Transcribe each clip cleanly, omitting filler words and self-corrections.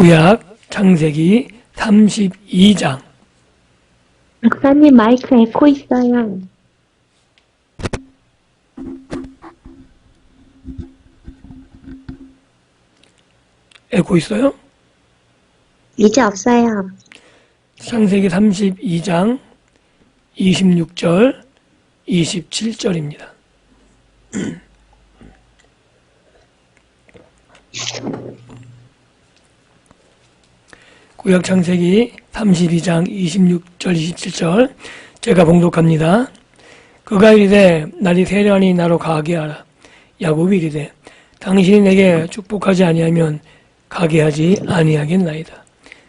구약 창세기 32장. 목사님 마이크 에코 있어요. 에코 있어요? 이제 없어요. 창세기 32장 26절 27절입니다. 구약 창세기 32장 26절 27절 제가 봉독합니다. 그가 이르되 날이 세려하니 나로 가게 하라. 야곱이 이르되 당신이 내게 축복하지 아니하면 가게 하지 아니하겠나이다.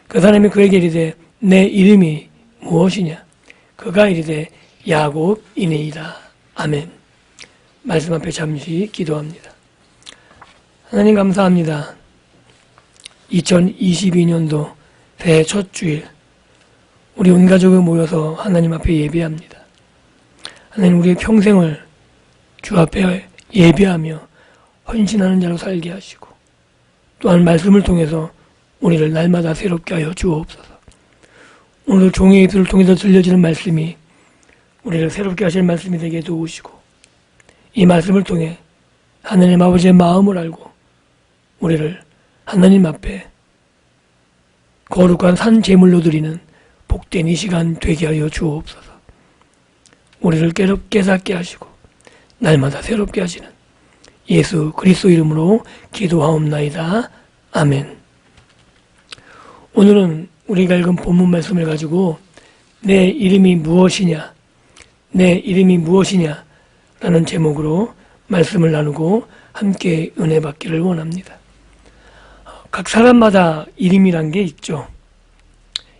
그 사람이 그에게 이르되 내 이름이 무엇이냐? 그가 이르되 야곱이니이다. 아멘. 말씀 앞에 잠시 기도합니다. 하나님 감사합니다. 2022년도 새해 첫 주일 우리 온 가족을 모여서 하나님 앞에 예배합니다. 하나님 우리의 평생을 주 앞에 예배하며 헌신하는 자로 살게 하시고 또한 말씀을 통해서 우리를 날마다 새롭게 하여 주옵소서. 오늘도 종의 입술을 통해서 들려지는 말씀이 우리를 새롭게 하실 말씀이 되게 도우시고 이 말씀을 통해 하나님 아버지의 마음을 알고 우리를 하나님 앞에 거룩한 산 제물로 드리는 복된 이 시간 되게 하여 주옵소서. 우리를 깨닫게 하시고 날마다 새롭게 하시는 예수 그리스도 이름으로 기도하옵나이다. 아멘. 오늘은 우리가 읽은 본문 말씀을 가지고 내 이름이 무엇이냐, 내 이름이 무엇이냐 라는 제목으로 말씀을 나누고 함께 은혜 받기를 원합니다. 각 사람마다 이름이란 게 있죠.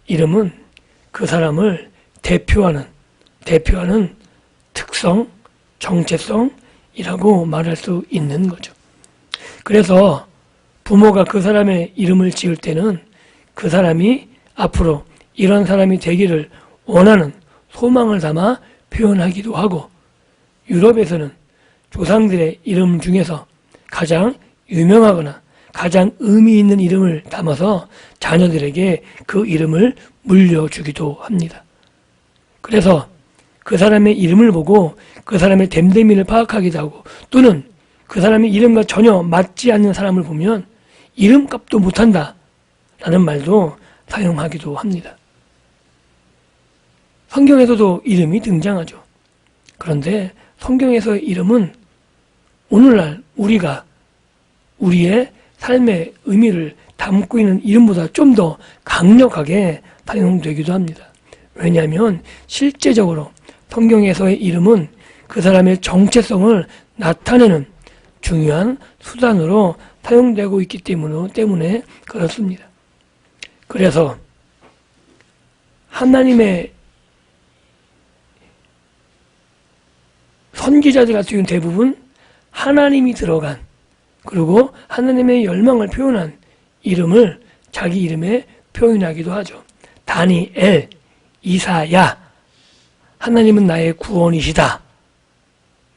이름은 그 사람을 대표하는 특성, 정체성이라고 말할 수 있는 거죠. 그래서 부모가 그 사람의 이름을 지을 때는 그 사람이 앞으로 이런 사람이 되기를 원하는 소망을 담아 표현하기도 하고 유럽에서는 조상들의 이름 중에서 가장 유명하거나 가장 의미 있는 이름을 담아서 자녀들에게 그 이름을 물려주기도 합니다. 그래서 그 사람의 이름을 보고 그 사람의 됨됨이를 파악하기도 하고 또는 그 사람의 이름과 전혀 맞지 않는 사람을 보면 이름값도 못한다 라는 말도 사용하기도 합니다. 성경에서도 이름이 등장하죠. 그런데 성경에서의 이름은 오늘날 우리가 우리의 삶의 의미를 담고 있는 이름보다 좀 더 강력하게 사용되기도 합니다. 왜냐하면 실제적으로 성경에서의 이름은 그 사람의 정체성을 나타내는 중요한 수단으로 사용되고 있기 때문에 그렇습니다. 그래서 하나님의 선지자들 같은 경우는 대부분 하나님이 들어간 그리고 하나님의 열망을 표현한 이름을 자기 이름에 표현하기도 하죠. 다니엘, 이사야, 하나님은 나의 구원이시다.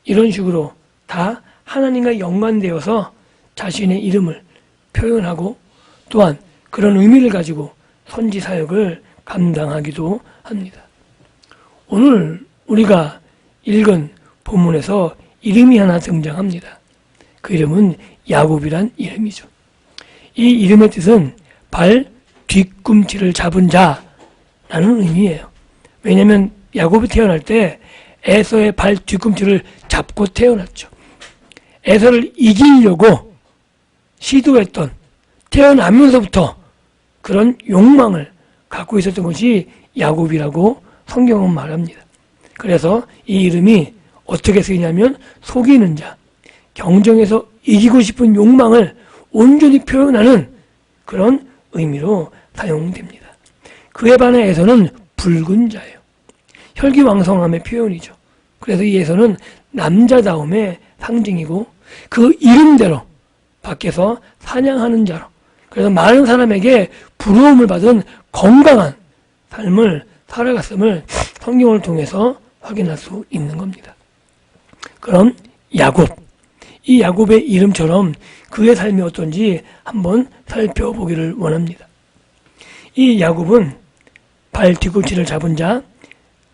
이런 식으로 다 하나님과 연관되어서 자신의 이름을 표현하고 또한 그런 의미를 가지고 선지 사역을 감당하기도 합니다. 오늘 우리가 읽은 본문에서 이름이 하나 등장합니다. 그 이름은 야곱이란 이름이죠. 이 이름의 뜻은 발 뒤꿈치를 잡은 자라는 의미예요. 왜냐하면 야곱이 태어날 때 에서의 발 뒤꿈치를 잡고 태어났죠. 에서를 이기려고 시도했던 태어나면서부터 그런 욕망을 갖고 있었던 것이 야곱이라고 성경은 말합니다. 그래서 이 이름이 어떻게 쓰이냐면 속이는 자, 경쟁에서 이기고 싶은 욕망을 온전히 표현하는 그런 의미로 사용됩니다. 그에 반해 에서는 붉은 자예요. 혈기왕성함의 표현이죠. 그래서 이 에서는 남자다움의 상징이고 그 이름대로 밖에서 사냥하는 자로 그래서 많은 사람에게 부러움을 받은 건강한 삶을 살아갔음을 성경을 통해서 확인할 수 있는 겁니다. 그럼 야곱, 이 야곱의 이름처럼 그의 삶이 어떤지 한번 살펴보기를 원합니다. 이 야곱은 발 뒤꿈치를 잡은 자,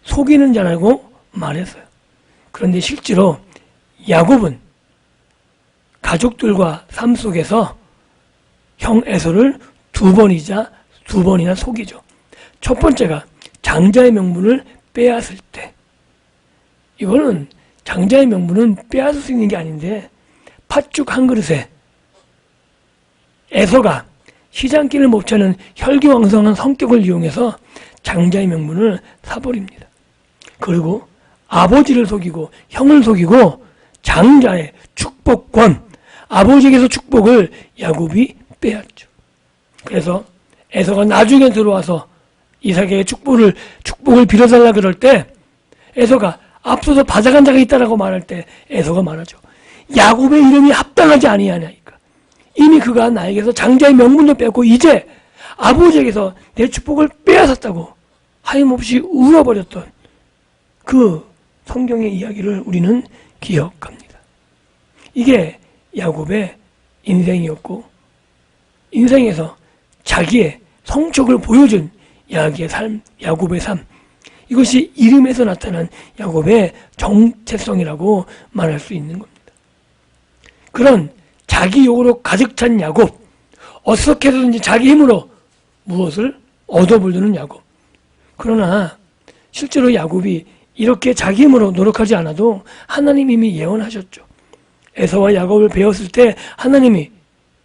속이는 자라고 말했어요. 그런데 실제로 야곱은 가족들과 삶 속에서 형 에서를 두 번이나 속이죠. 첫 번째가 장자의 명분을 빼앗을 때. 이거는 장자의 명분은 빼앗을 수 있는 게 아닌데 팥죽 한 그릇에 에서가 시장길을 못 찾는 혈기왕성한 성격을 이용해서 장자의 명분을 사버립니다. 그리고 아버지를 속이고 형을 속이고 장자의 축복권, 아버지에게서 축복을 야곱이 빼앗죠. 그래서 에서가 나중에 들어와서 이삭에게 축복을 빌어달라 그럴 때 에서가 앞서서 받아간 자가 있다라고 말할 때 에서가 말하죠. 야곱의 이름이 합당하지 아니하나이까. 이미 그가 나에게서 장자의 명분도 뺏고 이제 아버지에게서 내 축복을 빼앗았다고 하염없이 울어버렸던 그 성경의 이야기를 우리는 기억합니다. 이게 야곱의 인생이었고 인생에서 자기의 성격을 보여준 야곱의 삶, 이것이 이름에서 나타난 야곱의 정체성이라고 말할 수 있는 겁니다. 그런 자기 욕으로 가득 찬 야곱, 어떻게 해서든지 자기 힘으로 무엇을 얻어보려는 야곱. 그러나 실제로 야곱이 이렇게 자기 힘으로 노력하지 않아도 하나님이 이미 예언하셨죠. 에서와 야곱을 배웠을 때 하나님이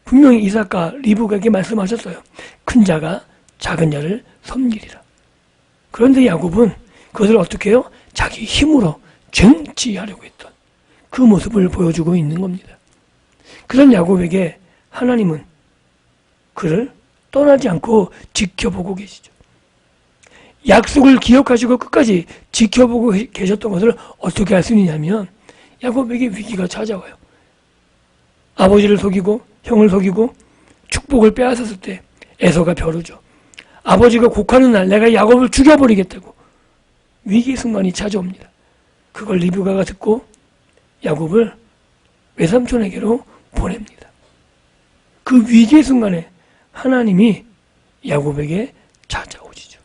분명히 이삭과 리브가에게 말씀하셨어요. 큰 자가 작은 자를 섬기리라. 그런데 야곱은 그것을 어떻게 해요? 자기 힘으로 쟁취하려고 했던 그 모습을 보여주고 있는 겁니다. 그런 야곱에게 하나님은 그를 떠나지 않고 지켜보고 계시죠. 약속을 기억하시고 끝까지 지켜보고 계셨던 것을 어떻게 알 수 있냐면 야곱에게 위기가 찾아와요. 아버지를 속이고 형을 속이고 축복을 빼앗았을 때 에서가 벼르죠. 아버지가 곡하는 날 내가 야곱을 죽여버리겠다고 위기 순간이 찾아옵니다. 그걸 리브가가 듣고 야곱을 외삼촌에게로 보냅니다. 그 위기의 순간에 하나님이 야곱에게 찾아오시죠.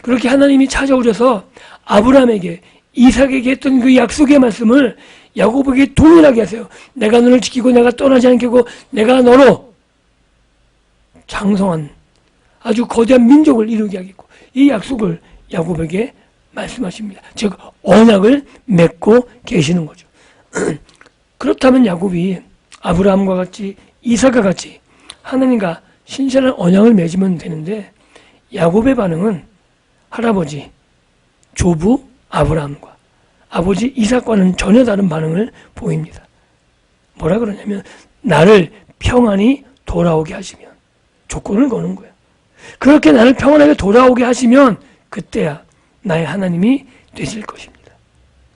그렇게 하나님이 찾아오셔서 아브라함에게 이삭에게 했던 그 약속의 말씀을 야곱에게 동일하게 하세요. 내가 너를 지키고 내가 떠나지 않겠고 내가 너로 장성한 아주 거대한 민족을 이루게 하겠고 이 약속을 야곱에게 말씀하십니다. 즉 언약을 맺고 계시는 거죠. 그렇다면 야곱이 아브라함과 같이 이삭과 같이 하나님과 신실한 언약을 맺으면 되는데 야곱의 반응은 할아버지 조부 아브라함과 아버지 이삭과는 전혀 다른 반응을 보입니다. 뭐라 그러냐면 나를 평안히 돌아오게 하시면 조건을 거는 거예요. 그렇게 나를 평안하게 돌아오게 하시면 그때야 나의 하나님이 되실 것입니다.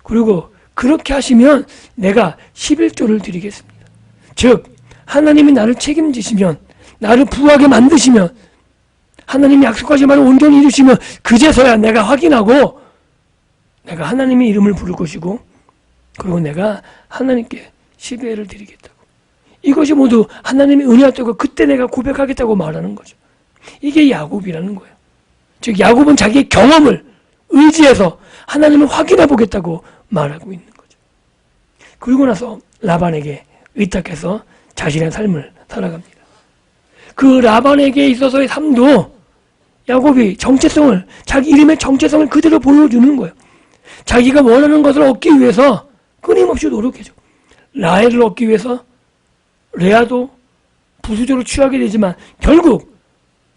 그리고 그렇게 하시면 내가 11조를 드리겠습니다. 즉 하나님이 나를 책임지시면 나를 부하게 만드시면 하나님이 약속하신 말을 온전히 이루시면 그제서야 내가 확인하고 내가 하나님의 이름을 부를 것이고 그리고 내가 하나님께 11회를 드리겠다고. 이것이 모두 하나님의 은혜였다고 그때 내가 고백하겠다고 말하는 거죠. 이게 야곱이라는 거예요. 즉 야곱은 자기의 경험을 의지해서 하나님을 확인해 보겠다고 말하고 있는 거죠. 그리고 나서 라반에게 의탁해서 자신의 삶을 살아갑니다. 그 라반에게 있어서의 삶도 야곱이 정체성을 자기 이름의 정체성을 그대로 보여주는 거예요. 자기가 원하는 것을 얻기 위해서 끊임없이 노력해줘. 라헬을 얻기 위해서 레아도 부수적으로 취하게 되지만 결국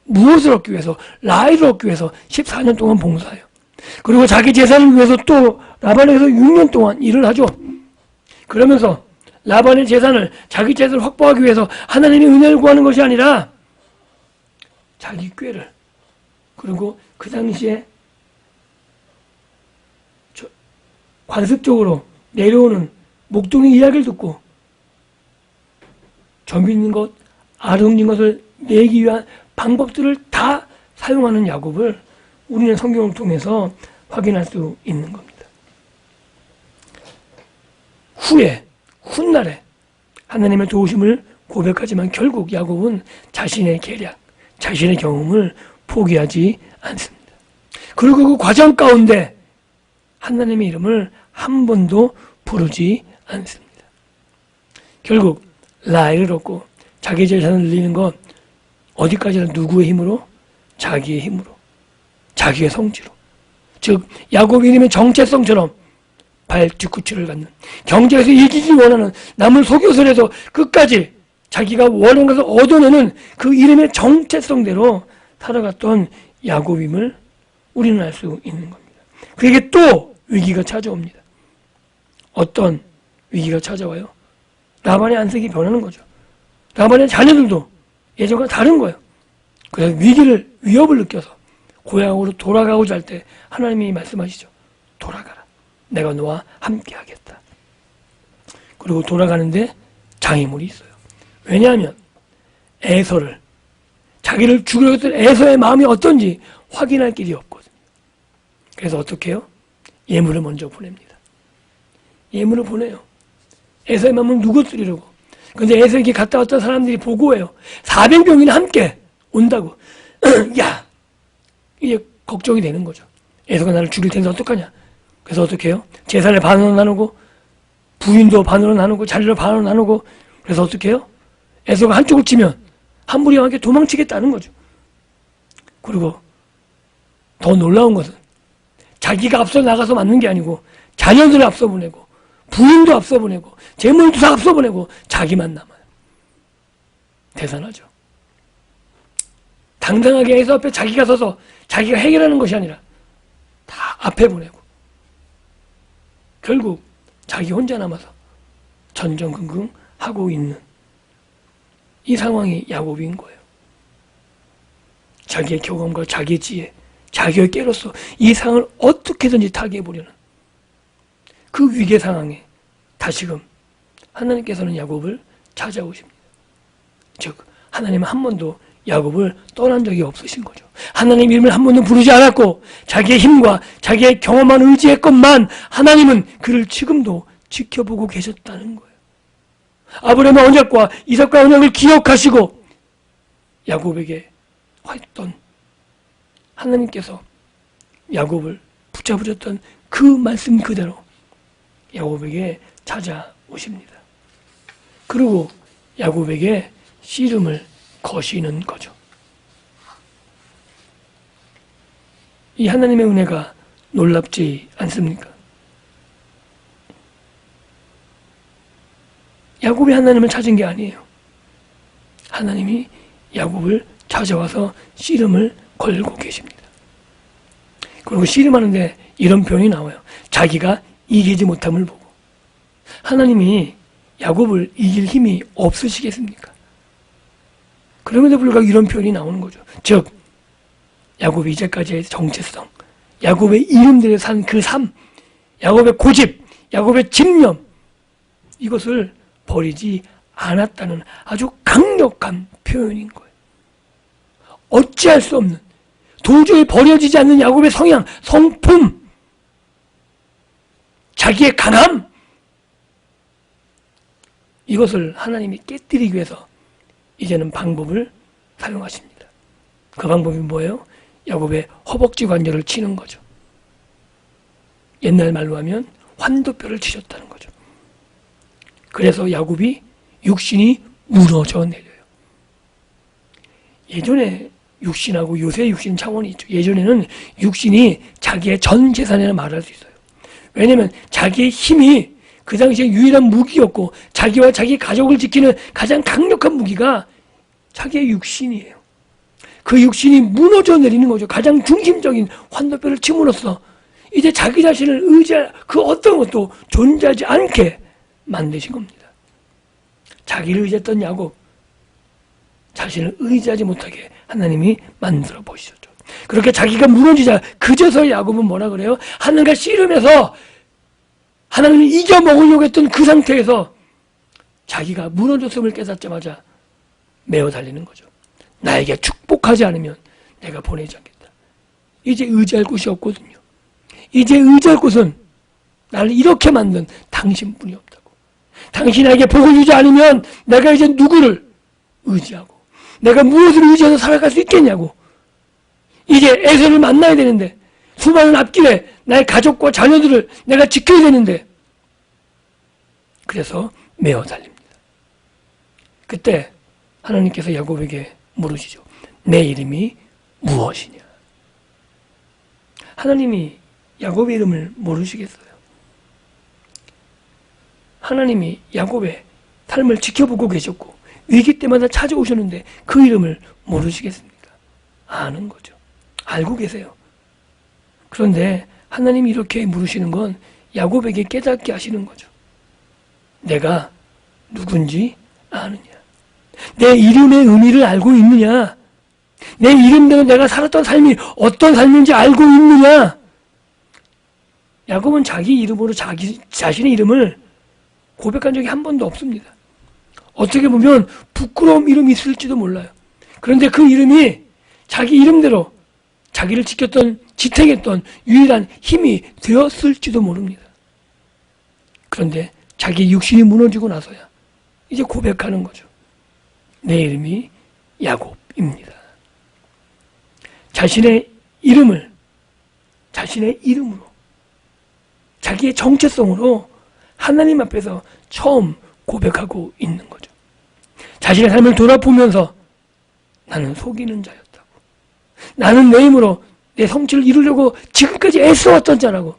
무엇을 얻기 위해서 라헬을 얻기 위해서 14년 동안 봉사해요. 그리고 자기 재산을 위해서 또 라반에게서 6년 동안 일을 하죠. 그러면서 라반의 재산을 자기 재산을 확보하기 위해서 하나님의 은혜를 구하는 것이 아니라 자기 꾀를 그리고 그 당시에 관습적으로 내려오는 목동의 이야기를 듣고 점이 있는 것, 알이 없는 것을 내기 위한 방법들을 다 사용하는 야곱을 우리는 성경을 통해서 확인할 수 있는 겁니다. 훗날에 하나님의 도우심을 고백하지만 결국 야곱은 자신의 계략, 자신의 경험을 포기하지 않습니다. 그리고 그 과정 가운데 하나님의 이름을 한 번도 부르지 않습니다. 결국 라헬을 얻고 자기 재산을 늘리는 건 어디까지나 누구의 힘으로? 자기의 힘으로, 자기의 성취로. 즉 야곱 이름의 정체성처럼 발 뒤꿈치를 갖는, 경제에서 이기기 원하는, 남을 속여서라도 끝까지 자기가 원하는 것을 얻어내는 그 이름의 정체성대로 살아갔던 야곱임을 우리는 알 수 있는 겁니다. 그에게 또 위기가 찾아옵니다. 어떤 위기가 찾아와요? 라반의 안색이 변하는 거죠. 라반의 자녀들도 예전과 다른 거예요. 그래서 위협을 느껴서 고향으로 돌아가고자 할 때 하나님이 말씀하시죠. 돌아가라. 내가 너와 함께 하겠다. 그리고 돌아가는데 장애물이 있어요. 왜냐하면 에서를, 자기를 죽이려고 했던 에서의 마음이 어떤지 확인할 길이 없거든요. 그래서 어떻게 해요? 예물을 먼저 보냅니다. 예물을 보내요. 에서의 마음은 누구 쓰리려고. 근데 에서에게 갔다 왔던 사람들이 보고해요. 400명이나 함께 온다고. 야, 이제 걱정이 되는 거죠. 에서가 나를 죽일 텐데 어떡하냐. 그래서 어떻게 해요? 재산을 반으로 나누고, 부인도 반으로 나누고, 자리를 반으로 나누고. 그래서 어떻게 해요? 에서가 한쪽을 치면 한 무리와 함께 도망치겠다는 거죠. 그리고 더 놀라운 것은 자기가 앞서 나가서 맞는 게 아니고 자녀들을 앞서 보내고, 부인도 앞서 보내고, 재물도 다 앞서 보내고 자기만 남아요. 대단하죠. 당당하게 에서 앞에 자기가 서서 자기가 해결하는 것이 아니라 다 앞에 보내고, 결국 자기 혼자 남아서 전전긍긍 하고 있는 이 상황이 야곱인 거예요. 자기의 경험과 자기의 지혜, 자기의 깨로서 이 상황을 어떻게든지 타개해보려는 그 위기 상황에 다시금 하나님께서는 야곱을 찾아오십니다. 즉 하나님은 한 번도 야곱을 떠난 적이 없으신 거죠. 하나님 이름을 한 번도 부르지 않았고 자기의 힘과 자기의 경험만 의지했건만 하나님은 그를 지금도 지켜보고 계셨다는 거예요. 아브라함의 언약과 이삭과의 언약을 기억하시고 야곱에게 했던, 하나님께서 야곱을 붙잡으셨던 그 말씀 그대로 야곱에게 찾아오십니다. 그리고 야곱에게 씨름을 거시는 거죠. 이 하나님의 은혜가 놀랍지 않습니까? 야곱이 하나님을 찾은 게 아니에요. 하나님이 야곱을 찾아와서 씨름을 걸고 계십니다. 그리고 씨름하는데 이런 표현이 나와요. 자기가 이기지 못함을 보고. 하나님이 야곱을 이길 힘이 없으시겠습니까? 그럼에도 불구하고 이런 표현이 나오는 거죠. 즉 야곱이 이제까지의 정체성, 야곱의 이름대로 산 그 삶, 야곱의 고집, 야곱의 집념, 이것을 버리지 않았다는 아주 강력한 표현인 거예요. 어찌할 수 없는, 도저히 버려지지 않는 야곱의 성향, 성품, 자기의 강함, 이것을 하나님이 깨뜨리기 위해서 이제는 방법을 사용하십니다. 그 방법이 뭐예요? 야곱의 허벅지 관절을 치는 거죠. 옛날 말로 하면 환도뼈를 치셨다는 거죠. 그래서 야곱이 육신이 무너져 내려요. 예전에 육신하고 요새 육신 차원이 있죠. 예전에는 육신이 자기의 전 재산이라 말할 수 있어요. 왜냐하면 자기의 힘이 그 당시에 유일한 무기였고 자기와 자기 가족을 지키는 가장 강력한 무기가 자기의 육신이에요. 그 육신이 무너져 내리는 거죠. 가장 중심적인 환도뼈를 침으로써 이제 자기 자신을 의지할 그 어떤 것도 존재하지 않게 만드신 겁니다. 자기를 의지했던 야곱, 자신을 의지하지 못하게 하나님이 만들어 보시죠. 그렇게 자기가 무너지자 그제서 야곱은 뭐라 그래요? 하나님과 씨름해서 하나님을 이겨먹으려고 했던 그 상태에서 자기가 무너졌음을 깨닫자마자 메어 달리는 거죠. 나에게 축복하지 않으면 내가 보내지 않겠다. 이제 의지할 곳이 없거든요. 이제 의지할 곳은 나를 이렇게 만든 당신뿐이 없다고. 당신이 나에게 복을 주지 않으면 내가 이제 누구를 의지하고 내가 무엇을 의지해서 살아갈 수 있겠냐고. 이제 에서를 만나야 되는데 수많은 앞길에 나의 가족과 자녀들을 내가 지켜야 되는데 그래서 메어 달립니다. 그때 하나님께서 야곱에게 물으시죠. 내 이름이 무엇이냐? 하나님이 야곱의 이름을 모르시겠어요? 하나님이 야곱의 삶을 지켜보고 계셨고 위기 때마다 찾아오셨는데 그 이름을 모르시겠습니까? 아는 거죠. 알고 계세요. 그런데 하나님이 이렇게 물으시는 건 야곱에게 깨닫게 하시는 거죠. 내가 누군지 아느냐? 내 이름의 의미를 알고 있느냐? 내 이름대로 내가 살았던 삶이 어떤 삶인지 알고 있느냐? 야곱은 자기 이름으로 자신의 이름을 고백한 적이 한 번도 없습니다. 어떻게 보면 부끄러움 이름이 있을지도 몰라요. 그런데 그 이름이 자기 이름대로 자기를 지켰던, 지탱했던 유일한 힘이 되었을지도 모릅니다. 그런데 자기 육신이 무너지고 나서야 이제 고백하는 거죠. 내 이름이 야곱입니다. 자신의 이름을 자신의 이름으로 자기의 정체성으로 하나님 앞에서 처음 고백하고 있는 거죠. 자신의 삶을 돌아보면서 나는 속이는 자였다고. 나는 내 힘으로 내 성취를 이루려고 지금까지 애써왔던 자라고.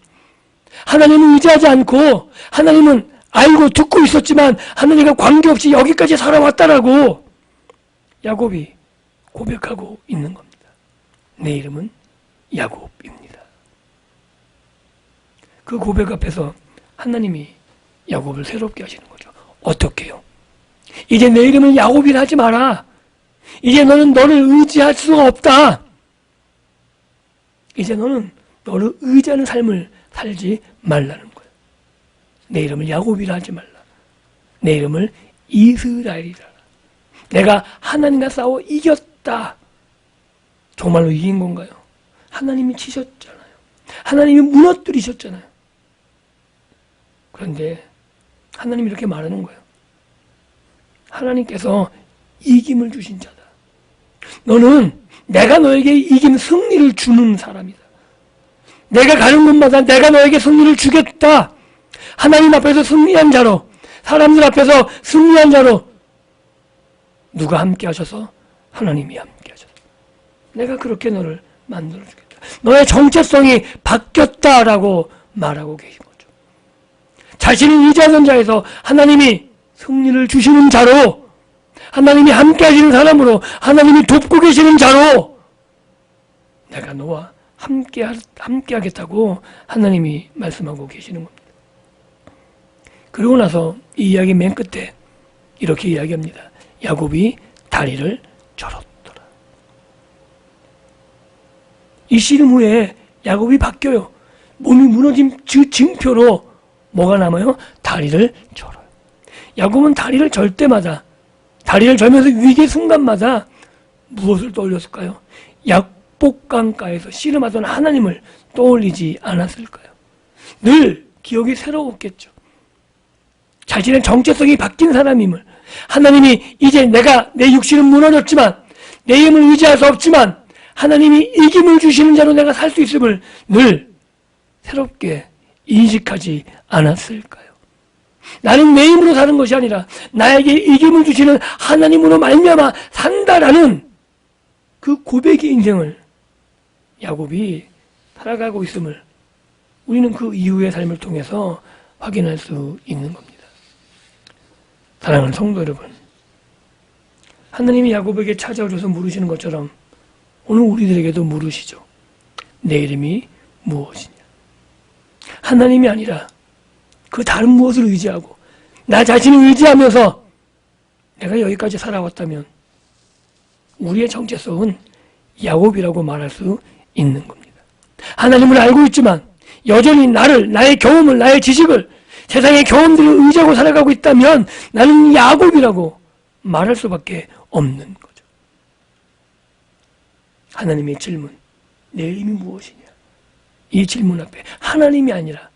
하나님을 의지하지 않고 하나님은 알고 듣고 있었지만 하나님과 관계없이 여기까지 살아왔다라고 야곱이 고백하고 있는 겁니다. 내 이름은 야곱입니다. 그 고백 앞에서 하나님이 야곱을 새롭게 하시는 거죠. 어떻게요? 이제 내 이름은 야곱이라 하지 마라. 이제 너는 너를 의지할 수가 없다. 이제 너는 너를 의지하는 삶을 살지 말라는 거예요. 내 이름을 야곱이라 하지 말라. 내 이름을 이스라엘이라. 내가 하나님과 싸워 이겼다. 정말로 이긴 건가요? 하나님이 치셨잖아요. 하나님이 무너뜨리셨잖아요. 그런데 하나님이 이렇게 말하는 거예요. 하나님께서 이김을 주신 자다. 너는 내가 너에게 이긴 승리를 주는 사람이다. 내가 가는 곳마다 내가 너에게 승리를 주겠다. 하나님 앞에서 승리한 자로, 사람들 앞에서 승리한 자로 누가 함께 하셔서? 하나님이 함께 하셔서 내가 그렇게 너를 만들어주겠다. 너의 정체성이 바뀌었다라고 말하고 계신 거죠. 자신을 의지하는 자에서 하나님이 승리를 주시는 자로, 하나님이 함께 하시는 사람으로, 하나님이 돕고 계시는 자로 내가 너와 함께 하겠다고 하나님이 말씀하고 계시는 겁니다. 그러고 나서 이 이야기 맨 끝에 이렇게 이야기합니다. 야곱이 다리를 절었더라. 이 씨름 후에 야곱이 바뀌어요. 몸이 무너진 증표로 뭐가 남아요? 다리를 절어요. 야곱은 다리를 절 때마다, 다리를 절면서 위기의 순간마다 무엇을 떠올렸을까요? 약복강가에서 씨름하던 하나님을 떠올리지 않았을까요? 늘 기억이 새로웠겠죠. 자신의 정체성이 바뀐 사람임을, 하나님이 이제 내가 내 육신은 무너졌지만 내 힘을 의지할 수 없지만 하나님이 이김을 주시는 자로 내가 살 수 있음을 늘 새롭게 인식하지 않았을까요? 나는 내 힘으로 사는 것이 아니라 나에게 이김을 주시는 하나님으로 말미암아 산다라는 그 고백의 인생을 야곱이 살아가고 있음을 우리는 그 이후의 삶을 통해서 확인할 수 있는 겁니다. 사랑하는 성도 여러분, 하나님이 야곱에게 찾아오셔서 물으시는 것처럼 오늘 우리들에게도 물으시죠. 내 이름이 무엇이냐? 하나님이 아니라 그 다른 무엇을 의지하고 나 자신을 의지하면서 내가 여기까지 살아왔다면 우리의 정체성은 야곱이라고 말할 수 있는 겁니다. 하나님을 알고 있지만 여전히 나의 경험을, 나의 지식을, 세상의 경험들을 의지하고 살아가고 있다면 나는 야곱이라고 말할 수밖에 없는 거죠. 하나님의 질문, 내 이름이 무엇이냐? 이 질문 앞에 하나님이 아니라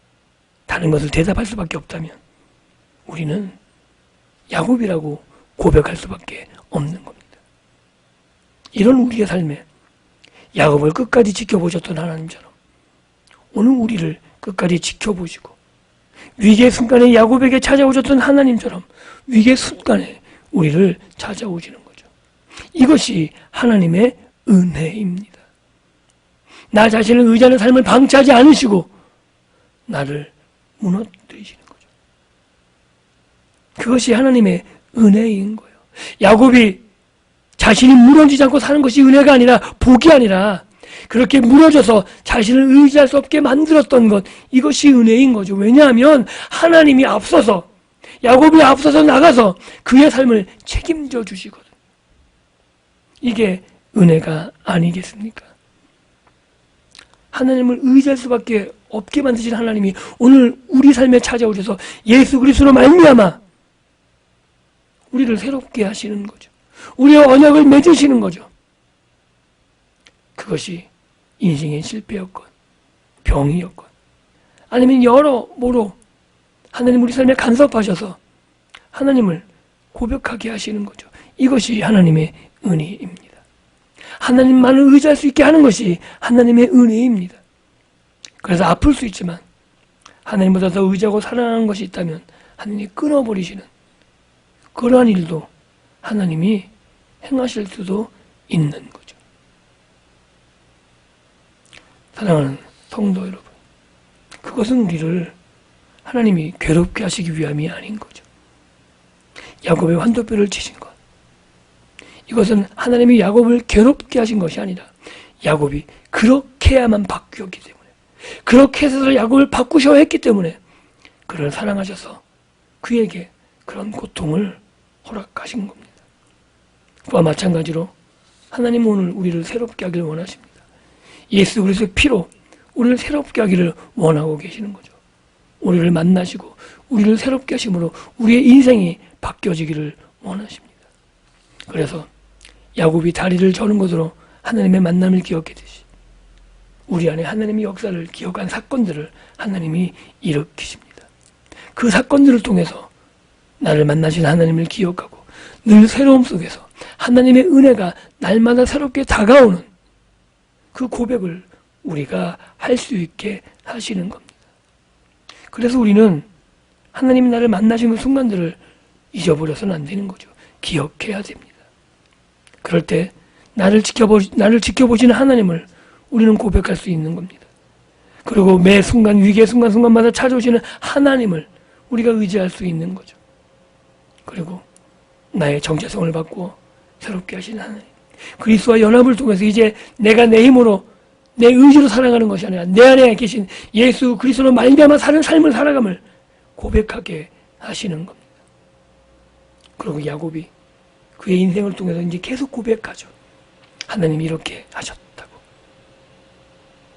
다른 것을 대답할 수밖에 없다면 우리는 야곱이라고 고백할 수밖에 없는 겁니다. 이런 우리의 삶에 야곱을 끝까지 지켜보셨던 하나님처럼 오늘 우리를 끝까지 지켜보시고 위기의 순간에 야곱에게 찾아오셨던 하나님처럼 위기의 순간에 우리를 찾아오시는 거죠. 이것이 하나님의 은혜입니다. 나 자신을 의지하는 삶을 방치하지 않으시고 나를 무너뜨리시는 거죠. 그것이 하나님의 은혜인 거예요. 야곱이 자신이 무너지지 않고 사는 것이 은혜가 아니라 복이 아니라 그렇게 무너져서 자신을 의지할 수 없게 만들었던 것, 이것이 은혜인 거죠. 왜냐하면 하나님이 앞서서 야곱이 앞서서 나가서 그의 삶을 책임져 주시거든. 이게 은혜가 아니겠습니까? 하나님을 의지할 수밖에 없게 만드신 하나님이 오늘 우리 삶에 찾아오셔서 예수 그리스도로 말미암아 우리를 새롭게 하시는 거죠. 우리의 언약을 맺으시는 거죠. 그것이 인생의 실패였건 병이었건 아니면 여러모로 하나님 우리 삶에 간섭하셔서 하나님을 고백하게 하시는 거죠. 이것이 하나님의 은혜입니다. 하나님만을 의지할 수 있게 하는 것이 하나님의 은혜입니다. 그래서 아플 수 있지만 하나님보다 더 의지하고 사랑하는 것이 있다면 하나님이 끊어버리시는 그러한 일도 하나님이 행하실 수도 있는 거죠. 사랑하는 성도 여러분, 그것은 우리를 하나님이 괴롭게 하시기 위함이 아닌 거죠. 야곱의 환도뼈를 치신 것, 이것은 하나님이 야곱을 괴롭게 하신 것이 아니라 야곱이 그렇게 해야만 바뀌었기 때문에, 그렇게 해서 야곱을 바꾸셔야 했기 때문에 그를 사랑하셔서 그에게 그런 고통을 허락하신 겁니다. 그와 마찬가지로 하나님은 오늘 우리를 새롭게 하기를 원하십니다. 예수 그리스도의 피로 우리를 새롭게 하기를 원하고 계시는 거죠. 우리를 만나시고 우리를 새롭게 하심으로 우리의 인생이 바뀌어지기를 원하십니다. 그래서 야곱이 다리를 저는 것으로 하나님의 만남을 기억했듯이 우리 안에 하나님의 역사를 기억한 사건들을 하나님이 일으키십니다. 그 사건들을 통해서 나를 만나신 하나님을 기억하고 늘 새로움 속에서 하나님의 은혜가 날마다 새롭게 다가오는 그 고백을 우리가 할 수 있게 하시는 겁니다. 그래서 우리는 하나님이 나를 만나신 그 순간들을 잊어버려서는 안 되는 거죠. 기억해야 됩니다. 그럴 때 나를 지켜보시는 하나님을 우리는 고백할 수 있는 겁니다. 그리고 매 순간, 위기의 순간마다 찾아오시는 하나님을 우리가 의지할 수 있는 거죠. 그리고 나의 정체성을 바꾸어 새롭게 하시는 하나님, 그리스도와 연합을 통해서 이제 내가 내 힘으로 내 의지로 살아가는 것이 아니라 내 안에 계신 예수 그리스도로 말미암아 사는 삶을 살아감을 고백하게 하시는 겁니다. 그리고 야곱이 그의 인생을 통해서 이제 계속 고백하죠. 하나님이 이렇게 하셨다고.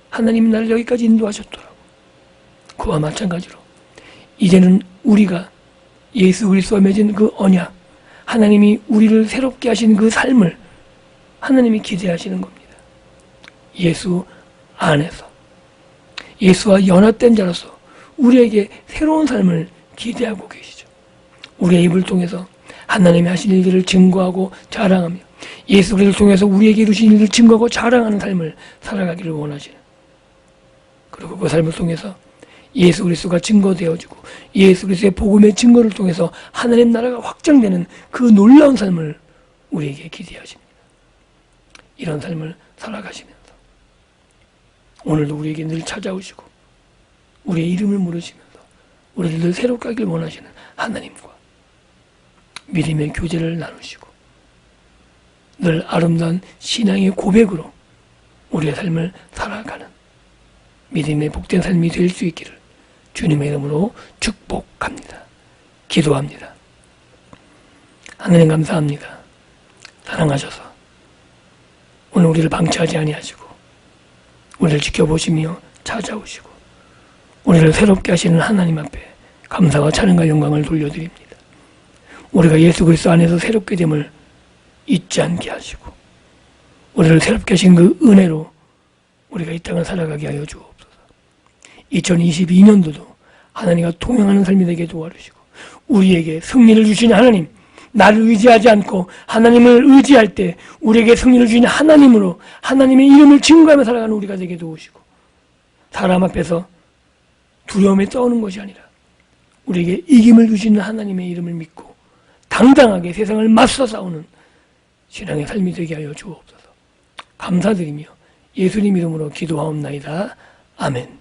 하나님이 나를 여기까지 인도하셨더라고. 그와 마찬가지로 이제는 우리가 예수 그리스도와 맺은 그 언약, 하나님이 우리를 새롭게 하신 그 삶을 하나님이 기대하시는 겁니다. 예수 안에서 예수와 연합된 자로서 우리에게 새로운 삶을 기대하고 계시죠. 우리의 입을 통해서 하나님이 하신 일들을 증거하고 자랑하며 예수 그리스도를 통해서 우리에게 이루신 일을 증거하고 자랑하는 삶을 살아가기를 원하시는, 그리고 그 삶을 통해서 예수 그리스도가 증거되어지고 예수 그리스도의 복음의 증거를 통해서 하나님 나라가 확장되는 그 놀라운 삶을 우리에게 기대하십니다. 이런 삶을 살아가시면서 오늘도 우리에게 늘 찾아오시고 우리의 이름을 물으시면서 우리를 늘 새롭게 하길 원하시는 하나님과 믿음의 교제를 나누시고 늘 아름다운 신앙의 고백으로 우리의 삶을 살아가는 믿음의 복된 삶이 될 수 있기를 주님의 이름으로 축복합니다. 기도합니다. 하나님 감사합니다. 사랑하셔서 오늘 우리를 방치하지 아니하시고 우리를 지켜보시며 찾아오시고 우리를 새롭게 하시는 하나님 앞에 감사와 찬양과 영광을 돌려드립니다. 우리가 예수 그리스도 안에서 새롭게 됨을 잊지 않게 하시고 우리를 새롭게 하신 그 은혜로 우리가 이 땅을 살아가게 하여 주옵소서. 2022년도도 하나님과 동행하는 삶이 되게 도와주시고 우리에게 승리를 주시는 하나님, 나를 의지하지 않고 하나님을 의지할 때 우리에게 승리를 주시는 하나님으로 하나님의 이름을 증거하며 살아가는 우리가 되게 도우시고, 사람 앞에서 두려움에 떠오는 것이 아니라 우리에게 이김을 주시는 하나님의 이름을 믿고 당당하게 세상을 맞서 싸우는 신앙의 삶이 되게 하여 주옵소서. 감사드리며 예수님 이름으로 기도하옵나이다. 아멘.